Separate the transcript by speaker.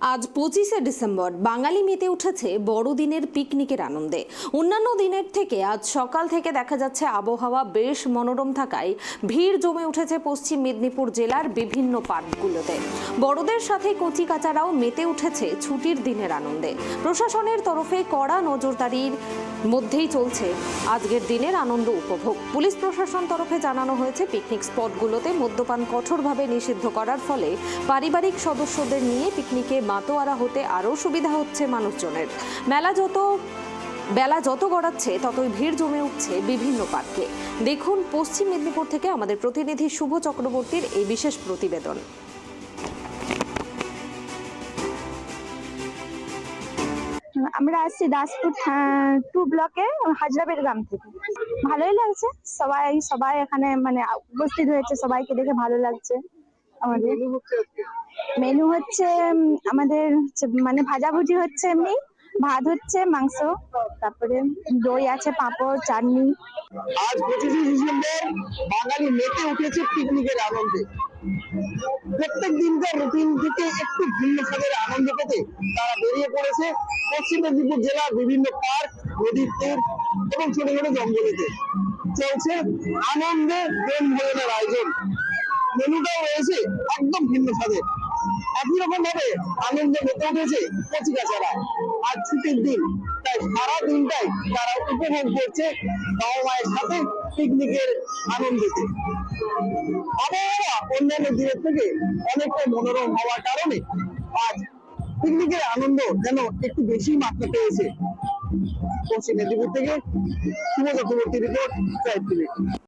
Speaker 1: আজ 25শে ডিসেম্বর বাঙালি মেতে উঠেছে বড়দিনের পিকনিকের আনন্দে। অন্যান্য দিনের থেকে আজ সকাল থেকে দেখা যাচ্ছে আবহাওয়া বেশ মনোরম থাকায় ভিড় জমে উঠেছে পশ্চিম মেদিনীপুর জেলার বিভিন্ন পার্কগুলোতে। বড়দের সাথে কচিকাচারাও মেতে উঠেছে ছুটির দিনের আনন্দে। প্রশাসনের তরফে কড়া নজরদারির মধ্যেই চলছে আজকের দিনের আনন্দ উপভোগ। পুলিশ প্রশাসন তরফে জানানো হয়েছে পিকনিক স্পটগুলোতে মদ্যপান কঠোরভাবে নিষিদ্ধ করার ফলে পারিবারিক সদস্যদের নিয়ে পিকনিকে মাতোয়ারা হতে আরও সুবিধা হচ্ছে মানুষজনের। বেলা যত গড়াচ্ছে ততই ভিড় জমে উঠছে বিভিন্ন পার্কে। দেখুন পশ্চিম মেদিনীপুর থেকে আমাদের প্রতিনিধি শুভ চক্রবর্তীর এই বিশেষ প্রতিবেদন।
Speaker 2: আমরা আসছি দাসপুর 2 ব্লকে হাজরাবের গ্রাম থেকে। ভালোই লাগছে, সবাই এখানে মানে উপস্থিত হয়েছে, সবাইকে দেখে ভালো লাগছে। আমাদের মেনু হচ্ছে আমাদের মানে ভাজাভুজি হচ্ছে, এমনি ভাত হচ্ছে, মাংস, তারপরে দই আছে, পাঁপড়, চাটনি।
Speaker 3: আজ 25শে ডিসেম্বর বাঙালি মেতে উঠেছে পিকনিকের আনন্দে। প্রত্যেক দিনকার রুটিন থেকে একটু ভিন্ন স্বাদের আনন্দ পেতে তারা বেরিয়ে পড়েছে পশ্চিম মেদিনীপুর জেলার বিভিন্ন পার্ক, নদীর তীর এবং ছোট ছোট জঙ্গলেতে। চলছে আনন্দের বনভোজনের আয়োজন। মেনুটাও রয়েছে একদম ভিন্ন স্বাদের। একই রকম ভাবে আনন্দে মেতে উঠেছে কচিকাচারা। আজ ছুটির দিন, তাই সারা দিনটাই তারা উপভোগ করছে বাবা মায়ের সাথে পিকনিকের আনন্দেতে। আবহাওয়া অন্যান্য দিনের থেকে অনেকটা মনোরম হওয়ার কারণে আজ পিকনিকের আনন্দ যেন একটু বেশি মাত্রা পেয়েছে। পশ্চিম মেদিনীপুর থেকে শুভ চক্রবর্তী রিপোর্ট।